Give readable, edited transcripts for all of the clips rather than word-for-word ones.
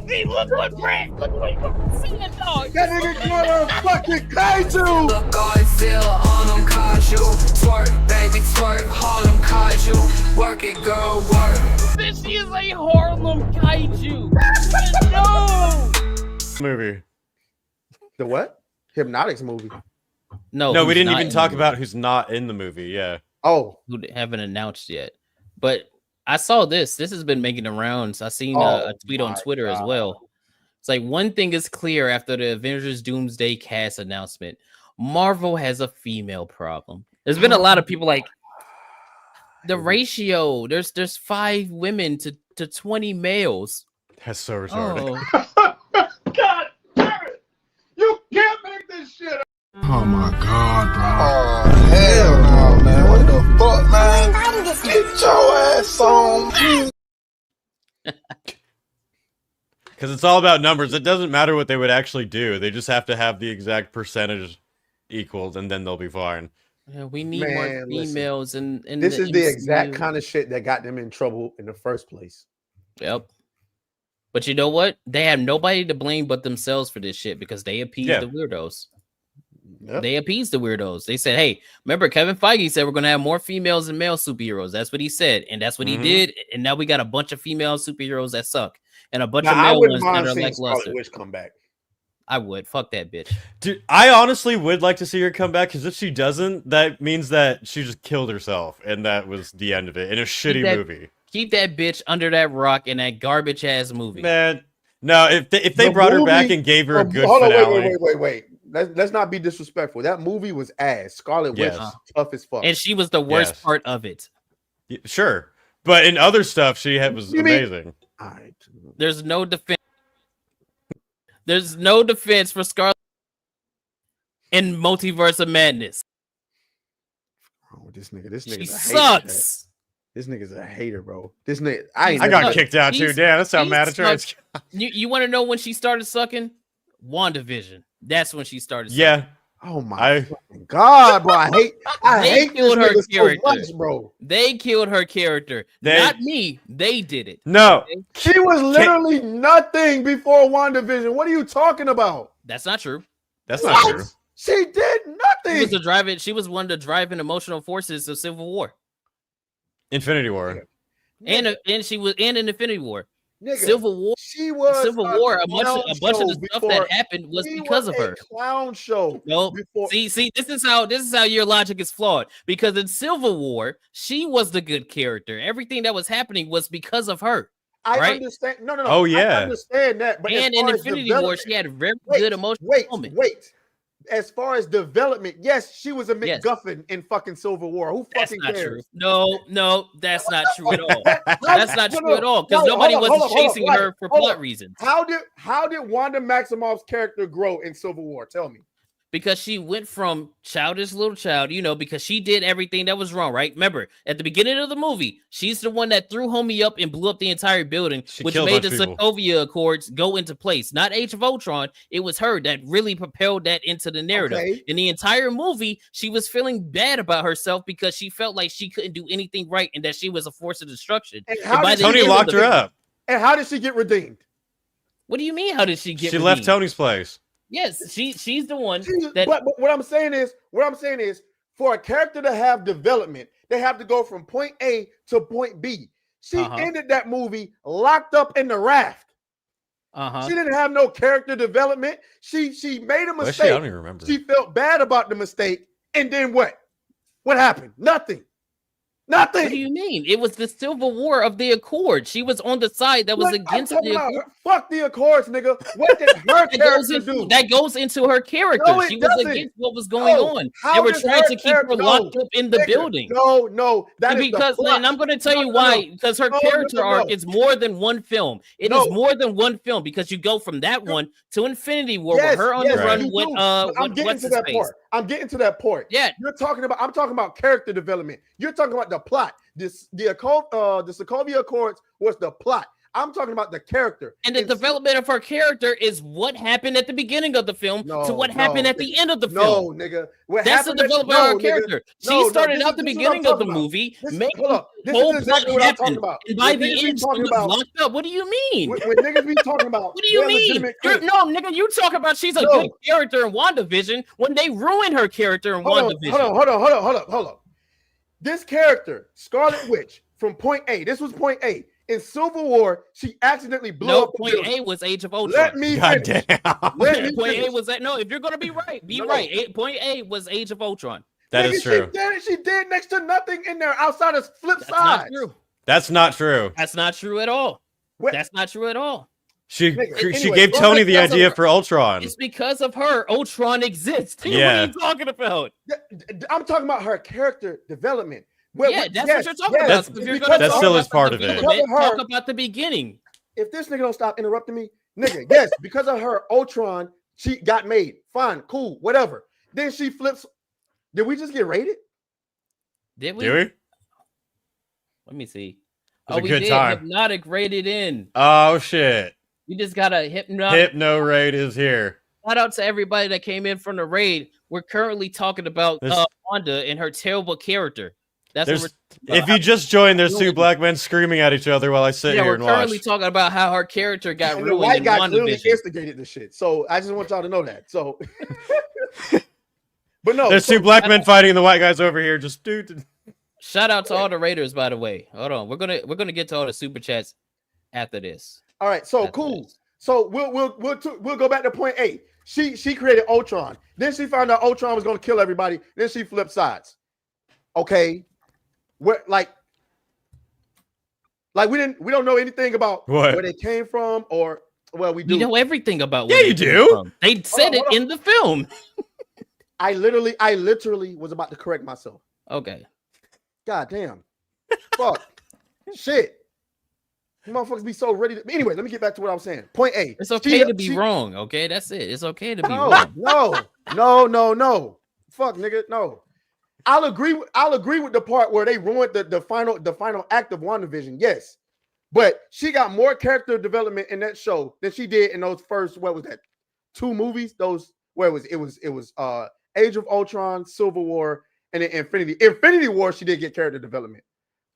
see, look what seeing, dog. That nigga got a fucking kaiju. Look, Godzilla on them kaiju. Twerk, baby, twerk, Harlem kaiju. Work it, girl, work. This is a Harlem kaiju. No. Movie. The what? Hypnotics movie. No, we didn't even talk about who's not in the movie. Yeah. Oh, who haven't announced yet. But I saw this. This has been making the rounds. I seen a tweet on Twitter as well. It's like one thing is clear after the Avengers Doomsday cast announcement. Marvel has a female problem. There's been a lot of people like the ratio. There's 5 women to 20 males. That's so retarded. God damn it! You can't make this shit up. Oh my god, bro. Oh, hell no, man. What the fuck, man? Get your ass on. Because it's all about numbers. It doesn't matter what they would actually do. They just have to have the exact percentage equals, and then they'll be fine. Yeah, we need more females in this is the MCU. exact kind of shit that got them in trouble in the first place. Yep. But you know what? They have nobody to blame but themselves for this shit because they appeased the weirdos. Yep. They appeased the weirdos. They said, hey, remember Kevin Feige said we're going to have more females than male superheroes. That's what he said. And that's what he did. And now we got a bunch of female superheroes that suck. And a bunch of male ones that are lackluster. Witch come back. I would. Fuck that bitch. Dude, I honestly would like to see her come back, because if she doesn't, that means that she just killed herself. And that was the end of it in a shitty movie. Keep that bitch under that rock in that garbage ass movie. Man, no, if they brought her back and gave her a good finale. Wait. Let's not be disrespectful. That movie was ass. Scarlet Witch tough as fuck. And she was the worst part of it. Yeah, sure. But in other stuff, she was amazing. All right. There's no defense. There's no defense for Scarlet in Multiverse of Madness. Oh, this nigga she sucks. This nigga's a hater, bro. This nigga, I got kicked out too. Damn, that's how mad at her. You want to know when she started sucking? WandaVision. That's when she started sucking. Yeah. Oh my god, bro! I hate killed her character, so much, bro. They killed her character, not me. They did it. No, she was literally nothing before WandaVision. What are you talking about? That's not true. That's not true. She did nothing. She was one of the driving emotional forces of Civil War, Infinity War, and she was in Infinity War. Nigga, Civil War. She was Civil War. A bunch of the stuff that happened was because of her. Clown show. No, see, this is how your logic is flawed. Because in Civil War, she was the good character. Everything that was happening was because of her. I understand. No. Oh yeah, I understand that. But and in Infinity War, she had a very good emotional moment. Wait. As far as development, yes, she was a MacGuffin in fucking Civil War. Who fucking cares? No, that's not true at all. That's not true at all. Because nobody was chasing her for plot reasons. How did Wanda Maximoff's character grow in Civil War? Tell me. Because she went from childish little child, because she did everything that was wrong, right? Remember, at the beginning of the movie, she's the one that threw homie up and blew up the entire building, which made the Sokovia Accords go into place. Not Age of Ultron. It was her that really propelled that into the narrative. Okay. In the entire movie, she was feeling bad about herself because she felt like she couldn't do anything right and that she was a force of destruction. And how did Tony locked her up. And how did she get redeemed? What do you mean? How did she get redeemed? She left Tony's place. Yes, she's the one. But what I'm saying is, for a character to have development, they have to go from point A to point B. She ended that movie locked up in the raft. She didn't have no character development. She made a mistake. I don't even remember. She felt bad about the mistake, and then what? What happened? Nothing. Nothing. What do you mean? It was the Civil War of the Accord. She was on the side that was against the Accord. Fuck the Accords, nigga. What did her character do? That goes into her character. No, she was against what was going on. They were trying to keep her locked up in the building. No. And I'm going to tell you why. Because her character arc is more than one film. It is more than one film because you go from that one to Infinity War with her on the run with I'm getting to that part. I'm getting to that point. Yeah, I'm talking about character development. You're talking about the plot. The Sokovia Accords was the plot. I'm talking about the character. And the development of her character is what happened at the beginning of the film to what happened at the end of the film. No, nigga. That's the development of her character. She started out the beginning of the movie. Hold up. This is exactly what I'm talking about. And by the end, she was locked up. What do you mean? When niggas be talking about, what do you mean? No, nigga, you talking about she's a good character in WandaVision when they ruined her character in WandaVision. Hold on. This character, Scarlet Witch, from point A. This was point A. In Civil War, she accidentally blew up. Point A was Age of Ultron. Let me finish. Point A was that. No, if you're gonna be right, right. Point A was Age of Ultron. That is true. She did next to nothing in there outside of flip sides. That's not true. That's not true at all. That's not true at all. She gave Tony the idea for Ultron. It's because of her Ultron exists. Yeah. What are you talking about? I'm talking about her character development. That's what you're talking about. That still is part of it. Talk about the beginning. If this nigga don't stop interrupting me, nigga, yes, because of her Ultron, she got made. Fine, cool, whatever. Then she flips. Did we just get rated? Did we? Let me see. We did. Hypnotic rated in. Oh shit. You just got a Hypno raid is here. Shout out to everybody that came in from the raid. We're currently talking about Wanda and her terrible character. That's what if you just joined, there's two black men screaming at each other while I sit here and watch. We're currently talking about how her character got ruined. The white guy clearly instigated this shit. So I just want y'all to know that. So, but no, there's two black men fighting, and the white guys over here just dude. Shout out to all the raiders, by the way. Hold on, we're gonna get to all the super chats after this. All right, so cool. So we'll go back to point A. She created Ultron. Then she found out Ultron was gonna kill everybody. Then she flipped sides. Okay. Where like we don't know anything about where they came from, or we do. We know everything about where they came from. They said it in the film. I literally was about to correct myself. Okay. God damn. Fuck. Shit. You motherfuckers be so ready to. Anyway, let me get back to what I was saying. Point A. It's okay to be wrong. Okay, that's it. It's okay to be wrong. No. Fuck, nigga. No. I'll agree with the part where they ruined the final act of WandaVision. Yes, but she got more character development in that show than she did in those first 2 movies. Those where it was Age of Ultron, Civil War, and then Infinity War. She did get character development.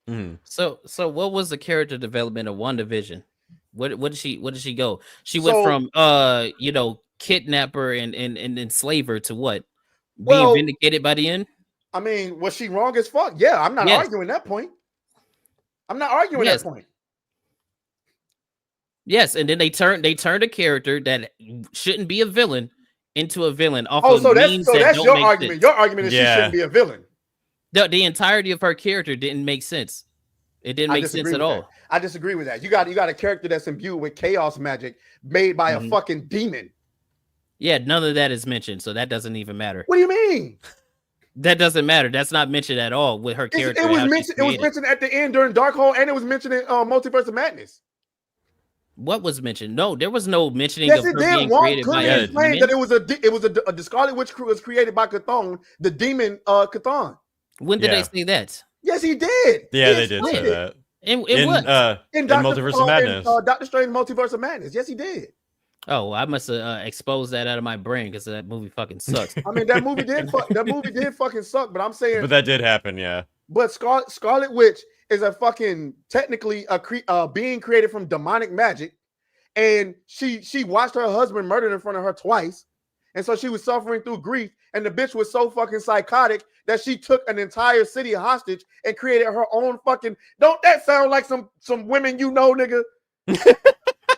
Mm-hmm. So what was the character development of WandaVision? What did she go? She went from kidnapper and enslaver to what? Being vindicated by the end? I mean, was she wrong as fuck? Yeah, I'm not arguing that point. That point. Yes, and then they turned a character that shouldn't be a villain into a villain off so that's your argument. Sense. Your argument is she shouldn't be a villain. The entirety of her character didn't make sense. It didn't make sense at all. I disagree with that. You got a character that's imbued with chaos magic made by a fucking demon. Yeah, none of that is mentioned, so that doesn't even matter. What do you mean? That doesn't matter. That's not mentioned at all with her character. It was mentioned at the end during Darkhold, and it was mentioned in Multiverse of Madness. What was mentioned? No, there was no mentioning of her being created by a demon. That it was the Scarlet Witch was created by Chthon, the demon Chthon. When did they say that? Yes, he did. Yeah, they did say that. In Multiverse of Madness. Doctor Strange Multiverse of Madness. Yes, he did. Oh, I must have exposed that out of my brain because that movie fucking sucks. I mean, that movie did fucking suck, but I'm saying. But that did happen, yeah. But Scarlet Witch is a fucking technically a being created from demonic magic, and she watched her husband murdered in front of her twice, and so she was suffering through grief, and the bitch was so fucking psychotic that she took an entire city hostage and created her own fucking. Don't that sound like some women nigga?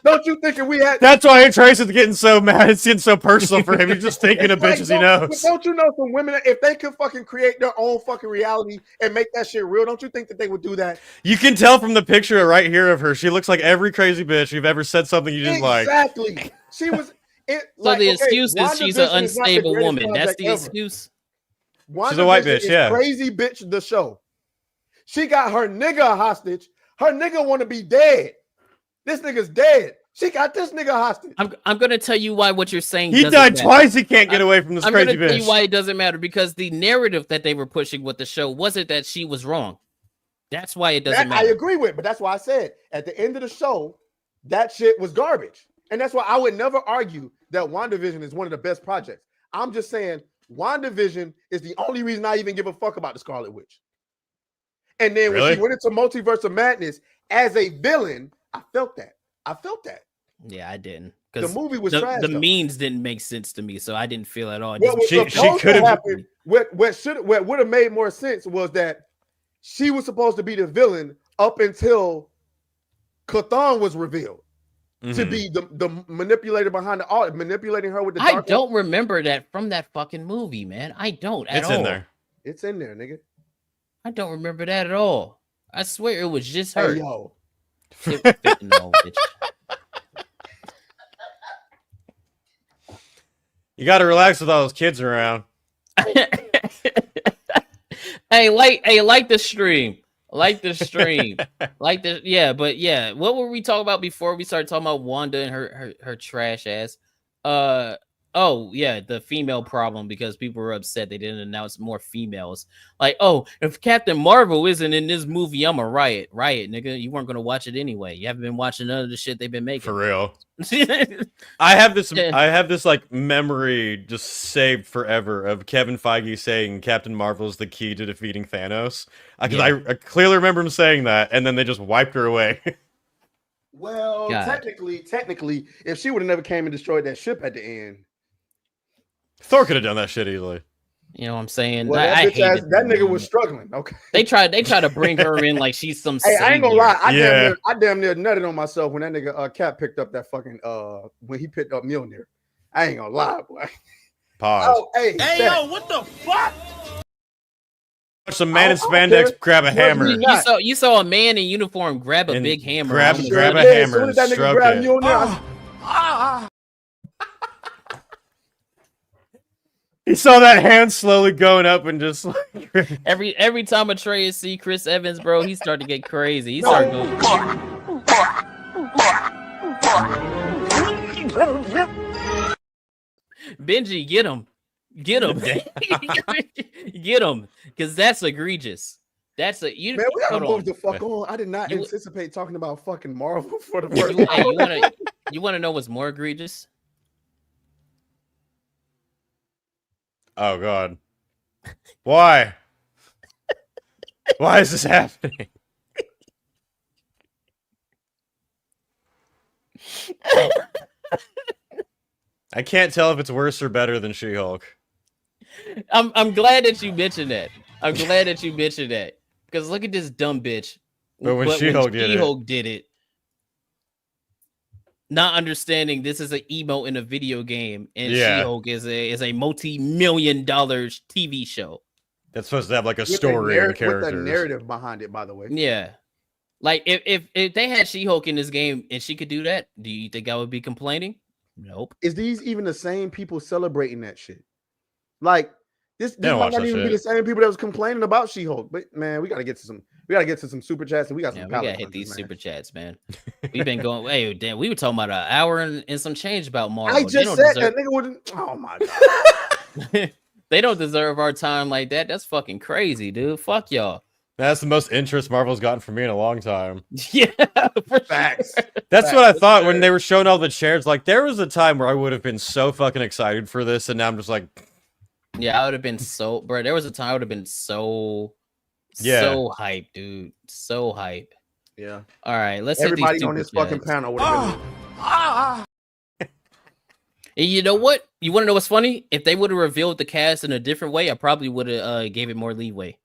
Don't you thinking we had? That's why Trace is getting so mad. It's getting so personal for him. He's just thinking of bitches he knows. Don't you know some women, if they could fucking create their own fucking reality and make that shit real, don't you think that they would do that? You can tell from the picture right here of her. She looks like every crazy bitch you've ever said something you didn't like. Exactly. She was. The excuse is she's an unstable woman. That's the excuse. She's a white bitch. Yeah. Crazy bitch. The show. She got her nigga hostage. Her nigga want to be dead. This nigga's dead. She got this nigga hostage. I'm gonna tell you why what you're saying. He died twice. He can't get away from this crazy bitch. I'm gonna tell you why it doesn't matter, because the narrative that they were pushing with the show wasn't that she was wrong. That's why it doesn't matter. I agree with, but that's why I said at the end of the show, that shit was garbage. And that's why I would never argue that WandaVision is one of the best projects. I'm just saying WandaVision is the only reason I even give a fuck about the Scarlet Witch. And then when she went into Multiverse of Madness as a villain, I felt that. Yeah, I didn't. The movie was trash. The means didn't make sense to me, so I didn't feel at all. She could have happened. What would have made more sense was that she was supposed to be the villain up until Chthon was revealed to be the manipulator behind the art, manipulating her with the dark. I don't remember that from that fucking movie, man. I don't at all. It's in there. It's in there, nigga. I don't remember that at all. I swear it was just her. Hey, yo. No, bitch. You got to relax with all those kids around. Hey, like the stream. Like the stream. But what were we talking about before we started talking about Wanda and her trash ass? The female problem, because people were upset they didn't announce more females. Like, oh, if Captain Marvel isn't in this movie, I'm a riot, nigga. You weren't gonna watch it anyway. You haven't been watching none of the shit they've been making. For real. I have this like memory just saved forever of Kevin Feige saying Captain Marvel is the key to defeating Thanos. Because I clearly remember him saying that, and then they just wiped her away. Well, technically, if she would have never came and destroyed that ship at the end, Thor could have done that shit easily. You know what I'm saying? Well, that nigga was struggling. Okay, they tried to bring her in like she's some. Hey, I ain't gonna lie. I damn near nutted on myself when that nigga Cap picked up that fucking when he picked up Mjolnir. I ain't gonna lie, boy. Pause. Oh, hey, yo, what the fuck? Some man in spandex grab a hammer. You saw a man in uniform grab a big hammer. Grab a hammer and stroke it. He saw that hand slowly going up and just like every time Atreus see Chris Evans, bro, he started to get crazy. He started going. Benji, get him, get him, because that's egregious. Man, we gotta move the fuck on. I did not anticipate talking about fucking Marvel for the first time. You want to know what's more egregious? Oh God! Why? Why is this happening? I can't tell if it's worse or better than She-Hulk. I'm glad that you mentioned that. Because look at this dumb bitch. But when She-Hulk did it, not understanding this is an emote in a video game, and She-Hulk is a multi-million-dollar TV show. That's supposed to have like a story and characters. With the narrative behind it, by the way. Yeah. Like if they had She-Hulk in this game and she could do that, do you think I would be complaining? Nope. Is these even the same people celebrating that shit? Like this might not even be the same people that was complaining about She-Hulk. But man, we gotta get to some super chats, and we got some. We gotta hit these super chats, man. We've been going. Hey, damn, we were talking about an hour and some change about Marvel. I just said that nigga wouldn't. Oh my god. They don't deserve our time like that. That's fucking crazy, dude. Fuck y'all. That's the most interest Marvel's gotten from me in a long time. Yeah, for facts. That's what I thought when they were showing all the chairs. Like, there was a time where I would have been so fucking excited for this, and now I'm just like, yeah, I would have been so, bro. There was a time I would have been so hype, dude. So hype. Yeah. All right, let's everybody hit these on this fucking panel would have been. And you know what? You want to know what's funny? If they would have revealed the cast in a different way, I probably would have gave it more leeway.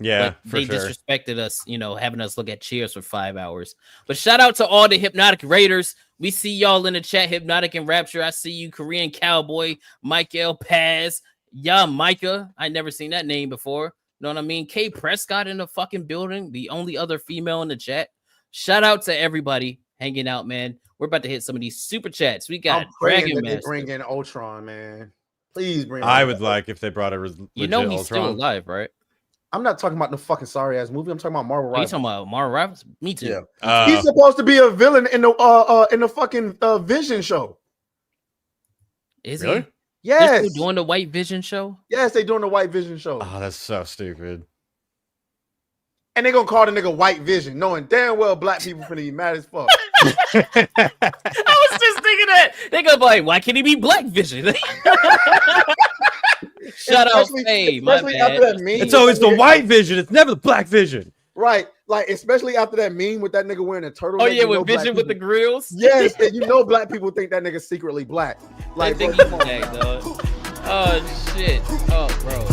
Yeah, but they disrespected us, having us look at Cheers for 5 hours. But shout out to all the Hypnotic Raiders. We see y'all in the chat, Hypnotic and Rapture. I see you, Korean Cowboy, Michael Paz, Micah. I never seen that name before. Know what I mean? Kay Prescott in the fucking building, the only other female in the chat. Shout out to everybody hanging out, man. We're about to hit some of these super chats. We got Dragon Master. Bring in Ultron, man. Please bring. I would like if they brought a legit he's Ultron. Still alive, right? I'm not talking about the fucking sorry ass movie. I'm talking about Marvel Rivals. You talking about Marvel Rivals? Me too. Yeah. He's supposed to be a villain in the fucking Vision show. Is really? He? Yes. They're still doing the White Vision show? Yes, they doing the White Vision show. Oh, that's so stupid. and they gonna call the nigga White Vision, knowing damn well black people finna be mad as fuck. I was just thinking that they gonna be like, why can't he be Black Vision? Shut up, hey, my bad. It's always the White Vision. It's never the Black Vision. Right, like especially after that meme with that nigga wearing a turtleneck. Oh yeah, with Vision with the grills. Yes, and you know black people think that nigga's secretly black. Like, I think he's black, dog. Oh shit. Oh, bro.